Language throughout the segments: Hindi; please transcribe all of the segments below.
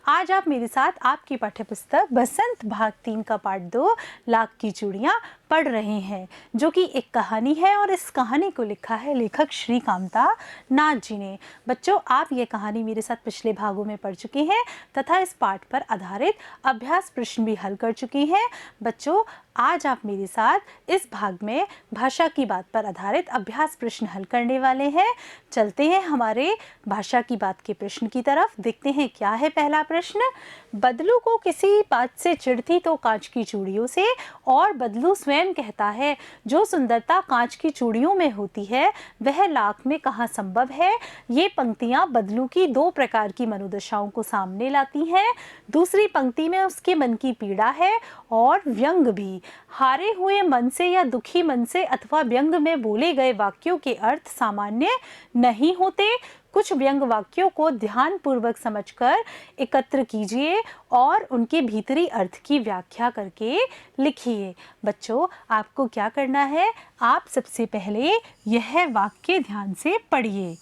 आज आप मेरे साथ आपकी पाठ्यपुस्तक बसंत भाग 3 का पाठ 2 लाख की चूड़ियाँ पढ़ रहे हैं, जो कि एक कहानी है और इस कहानी को लिखा है लेखक श्री कामता नाथ जी ने। बच्चों, आप ये कहानी मेरे साथ पिछले भागों में पढ़ चुके हैं तथा इस पाठ पर आधारित अभ्यास प्रश्न भी हल कर चुकी हैं। बच्चों, आज आप मेरे साथ इस भाग में भाषा की बात पर आधारित अभ्यास प्रश्न हल करने वाले हैं। चलते हैं हमारे भाषा की बात के प्रश्न की तरफ। देखते हैं क्या है पहला प्रश्न। बदलू को किसी बात से चिढ़ थी तो कांच की चूड़ियों से, और बदलू स्वयं कहता है जो सुंदरता कांच की चूड़ियों में होती है वह लाख में कहाँ संभव है। ये पंक्तियां बदलू की दो प्रकार की मनोदशाओं को सामने लाती हैं। दूसरी पंक्ति में उसके मन की पीड़ा है और व्यंग भी। हारे हुए मन से या दुखी मन से अथवा व्यंग में बोले गए वाक्यों के अर्थ सामान्य नहीं होते। कुछ व्यंग वाक्यों को ध्यानपूर्वक समझकर एकत्र कीजिए और उनके भीतरी अर्थ की व्याख्या करके लिखिए। बच्चों, आपको क्या करना है, आप सबसे पहले यह वाक्य ध्यान से पढ़िए।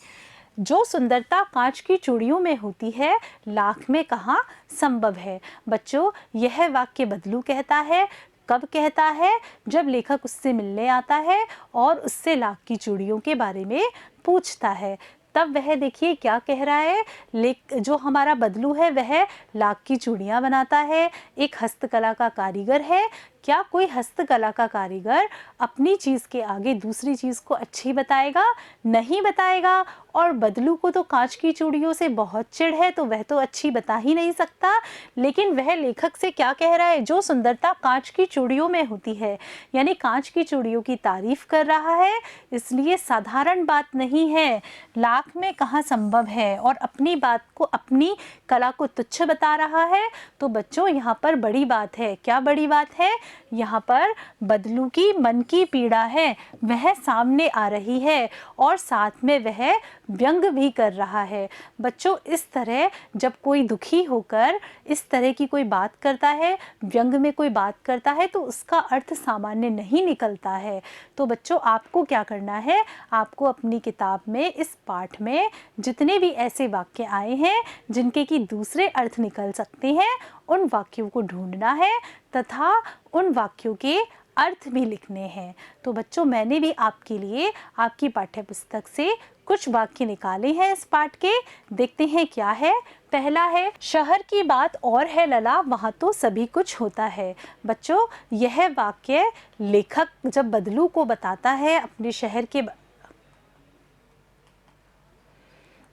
जो सुंदरता कांच की चूड़ियों में होती है लाख में कहाँ संभव है। बच्चों, यह वाक्य बदलू कहता है। कब कहता है? जब लेखक उससे मिलने आता है और उससे लाख की चूड़ियों के बारे में पूछता है, तब वह देखिए क्या कह रहा है। जो हमारा बदलू है वह लाख की चूड़ियाँ बनाता है, एक हस्तकला का कारीगर है। क्या कोई हस्तकला का कारीगर अपनी चीज़ के आगे दूसरी चीज़ को अच्छी बताएगा? नहीं बताएगा। और बदलू को तो कांच की चूड़ियों से बहुत चिढ़ है, तो वह तो अच्छी बता ही नहीं सकता। लेकिन वह लेखक से क्या कह रहा है? जो सुंदरता कांच की चूड़ियों में होती है, यानी कांच की चूड़ियों की तारीफ कर रहा है। इसलिए साधारण बात नहीं है, लाख में कहाँ संभव है, और अपनी बात को, अपनी कला को तुच्छ बता रहा है। तो बच्चों, यहाँ पर बड़ी बात है। क्या बड़ी बात है? यहाँ पर बदलू की मन की पीड़ा है, वह सामने आ रही है, और साथ में वह व्यंग भी कर रहा है। बच्चों, इस तरह जब कोई दुखी होकर इस तरह की कोई बात करता है, व्यंग में कोई बात करता है, तो उसका अर्थ सामान्य नहीं निकलता है। तो बच्चों, आपको क्या करना है, आपको अपनी किताब में इस पाठ में जितने भी ऐसे वाक्य आए हैं जिनके कि दूसरे अर्थ निकल सकते हैं, उन वाक्यों को ढूंढना है तथा उन वाक्यों के अर्थ भी लिखने हैं। तो बच्चों, मैंने भी आपके लिए आपकी पाठ्यपुस्तक से कुछ वाक्य निकाले हैं इस पाठ के। देखते हैं क्या है। पहला है, शहर की बात और है लला, वहाँ तो सभी कुछ होता है। बच्चों, यह वाक्य लेखक जब बदलू को बताता है अपने शहर के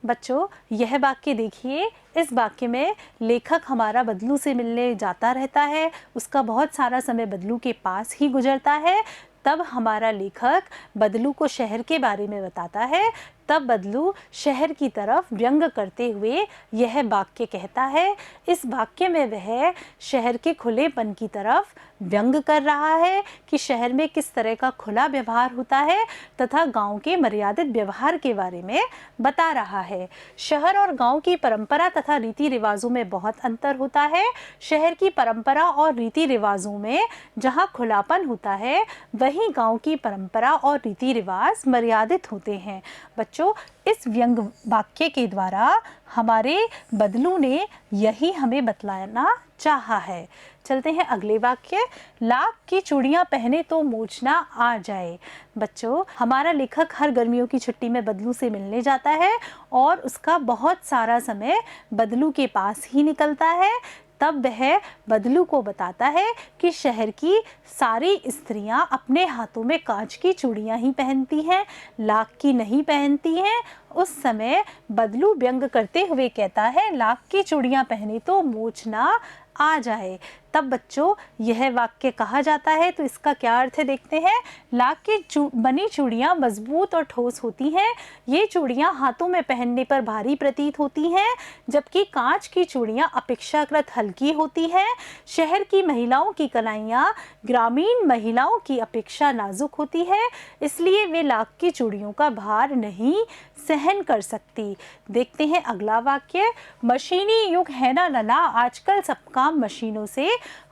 बच्चों, यह वाक्य देखिए। इस वाक्य में लेखक हमारा बदलू से मिलने जाता रहता है, उसका बहुत सारा समय बदलू के पास ही गुजरता है। तब हमारा लेखक बदलू को शहर के बारे में बताता है। तब बदलू शहर की तरफ व्यंग करते हुए यह वाक्य कहता है। इस वाक्य में वह शहर के खुलेपन की तरफ व्यंग कर रहा है कि शहर में किस तरह का खुला व्यवहार होता है, तथा गांव के मर्यादित व्यवहार के बारे में बता रहा है। शहर और गांव की परंपरा तथा रीति रिवाजों में बहुत अंतर होता है। शहर की परंपरा और रीति रिवाजों में जहां खुलापन होता है, वहीं गांव की परंपरा और रीति रिवाज मर्यादित होते हैं। बच्चों, इस व्यंग वाक्य के द्वारा हमारे बदलू ने यही हमें बतलाना चाहा है। चलते हैं अगले वाक्य। लाख की चूड़ियाँ पहने तो मूछना आ जाए। बच्चों, हमारा लेखक हर गर्मियों की छुट्टी में बदलू से मिलने जाता है और उसका बहुत सारा समय बदलू के पास ही निकलता है। तब वह बदलू को बताता है कि शहर की सारी स्त्रियां अपने हाथों में कांच की चूड़ियां ही पहनती हैं, लाख की नहीं पहनती हैं। उस समय बदलू व्यंग करते हुए कहता है, लाख की चूड़ियां पहने तो मूछना आ जाए। तब बच्चों, यह वाक्य कहा जाता है, तो इसका क्या अर्थ है देखते हैं। लाख की बनी चूड़ियाँ मजबूत और ठोस होती हैं। ये चूड़ियाँ हाथों में पहनने पर भारी प्रतीत होती हैं, जबकि कांच की चूड़ियाँ अपेक्षाकृत हल्की होती हैं। शहर की महिलाओं की कलाइयाँ ग्रामीण महिलाओं की अपेक्षा नाजुक होती है, इसलिए वे लाख की चूड़ियों का भार नहीं सहन कर सकती। देखते हैं अगला वाक्य। मशीनी युग है ना लला, आजकल सब काम मशीनों से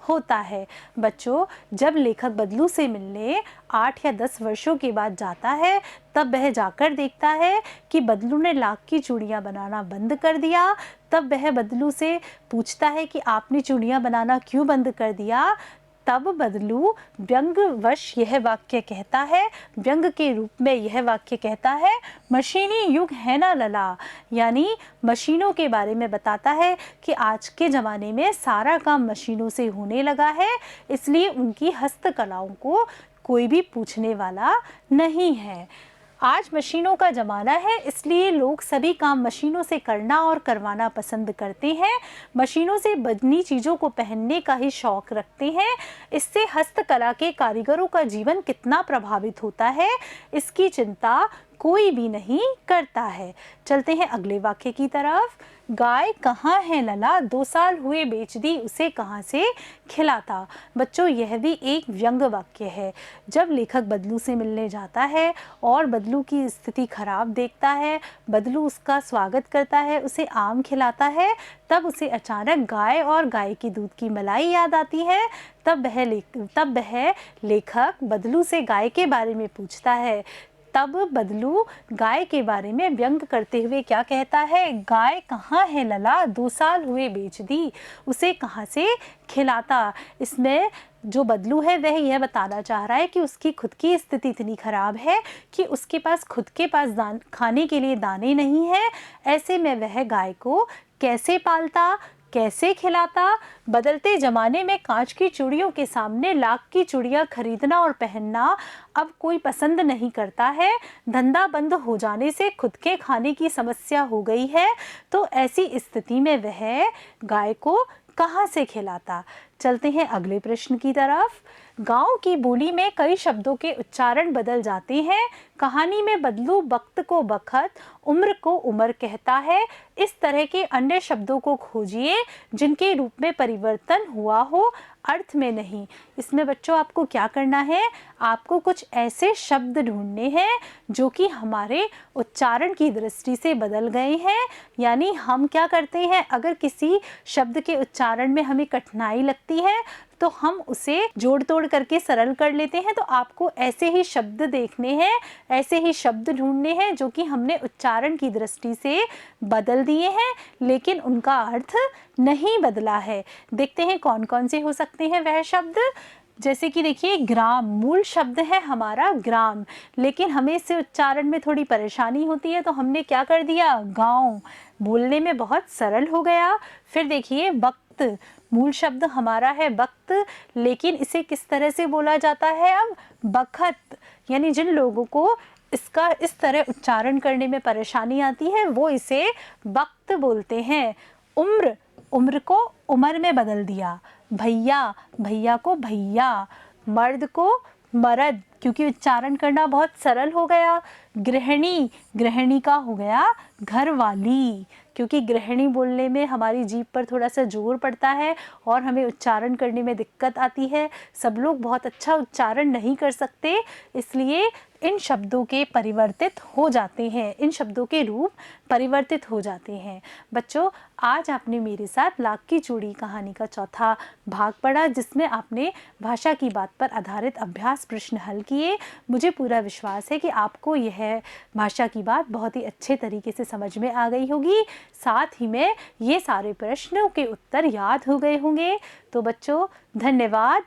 होता है। बच्चों, जब लेखक बदलू से मिलने 8 या 10 वर्षों के बाद जाता है, तब वह जाकर देखता है कि बदलू ने लाख की चूड़ियाँ बनाना बंद कर दिया। तब वह बदलू से पूछता है कि आपने चूड़ियाँ बनाना क्यों बंद कर दिया। तब बदलू व्यंग्यवश यह वाक्य कहता है, व्यंग के रूप में यह वाक्य कहता है, मशीनी युग है ना लला। यानी मशीनों के बारे में बताता है कि आज के ज़माने में सारा काम मशीनों से होने लगा है, इसलिए उनकी हस्तकलाओं को कोई भी पूछने वाला नहीं है। आज मशीनों का ज़माना है, इसलिए लोग सभी काम मशीनों से करना और करवाना पसंद करते हैं। मशीनों से बनी चीज़ों को पहनने का ही शौक़ रखते हैं। इससे हस्तकला के कारीगरों का जीवन कितना प्रभावित होता है, इसकी चिंता कोई भी नहीं करता है। चलते हैं अगले वाक्य की तरफ। गाय कहाँ है लला, 2 साल हुए बेच दी, उसे कहाँ से खिलाता। बच्चों, यह भी एक व्यंग्य वाक्य है। जब लेखक बदलू से मिलने जाता है और बदलू की स्थिति खराब देखता है, बदलू उसका स्वागत करता है, उसे आम खिलाता है, तब उसे अचानक गाय और गाय की दूध की मलाई याद आती है। तब वह लेखक बदलू से गाय के बारे में पूछता है। तब बदलू गाय के बारे में व्यंग करते हुए क्या कहता है, गाय कहाँ है लला, 2 साल हुए बेच दी, उसे कहाँ से खिलाता। इसमें जो बदलू है वह यह बताना चाह रहा है कि उसकी खुद की स्थिति इतनी खराब है कि उसके पास खाने के लिए दाने नहीं है। ऐसे में वह गाय को कैसे पालता, कैसे खिलाता। बदलते ज़माने में कांच की चूड़ियों के सामने लाख की चूड़ियाँ खरीदना और पहनना अब कोई पसंद नहीं करता है। धंधा बंद हो जाने से खुद के खाने की समस्या हो गई है, तो ऐसी स्थिति में वह गाय को कहाँ से खिलाता। चलते हैं अगले प्रश्न की तरफ। गांव की बोली में कई शब्दों के उच्चारण बदल जाते हैं। कहानी में बदलू वक्त को बखत, उम्र को उम्र कहता है। इस तरह के अन्य शब्दों को खोजिए जिनके रूप में परिवर्तन हुआ हो, अर्थ में नहीं। इसमें बच्चों आपको क्या करना है, आपको कुछ ऐसे शब्द ढूंढने हैं जो कि हमारे उच्चारण की दृष्टि से बदल गए हैं। यानी हम क्या करते हैं, अगर किसी शब्द के उच्चारण में हमें कठिनाई लगती है तो हम उसे जोड़ तोड़ करके सरल कर लेते हैं। तो आपको ऐसे ही शब्द देखने हैं, ऐसे ही शब्द ढूंढने हैं जो कि हमने उच्चारण की दृष्टि से बदल दिए हैं, लेकिन उनका अर्थ नहीं बदला है। देखते हैं कौन कौन से हो सकते हैं वह शब्द। जैसे कि देखिए, ग्राम मूल शब्द है हमारा ग्राम, लेकिन हमें इससे उच्चारण में थोड़ी परेशानी होती है तो हमने क्या कर दिया, गांव। बोलने में बहुत सरल हो गया। फिर देखिए, वक्त मूल शब्द हमारा है वक्त, लेकिन इसे किस तरह से बोला जाता है अब, बखत। यानी जिन लोगों को इसका इस तरह उच्चारण करने में परेशानी आती है वो इसे वक्त बोलते हैं। उम्र, उम्र को उम्र में बदल दिया। भैया, भैया को भैया। मर्द को मर्द, क्योंकि उच्चारण करना बहुत सरल हो गया। गृहिणी, गृहिणी का हो गया घर वाली, क्योंकि गृहिणी बोलने में हमारी जीभ पर थोड़ा सा जोर पड़ता है और हमें उच्चारण करने में दिक्कत आती है। सब लोग बहुत अच्छा उच्चारण नहीं कर सकते, इसलिए इन शब्दों के परिवर्तित हो जाते हैं, इन शब्दों के रूप परिवर्तित हो जाते हैं। बच्चों, आज आपने मेरे साथ लाख की चूड़ी कहानी का चौथा भाग पढ़ा, जिसमें आपने भाषा की बात पर आधारित अभ्यास प्रश्न हल किए। मुझे पूरा विश्वास है कि आपको यह भाषा की बात बहुत ही अच्छे तरीके से समझ में आ गई होगी। साथ ही में ये सारे प्रश्नों के उत्तर याद हो गए होंगे। तो बच्चों, धन्यवाद।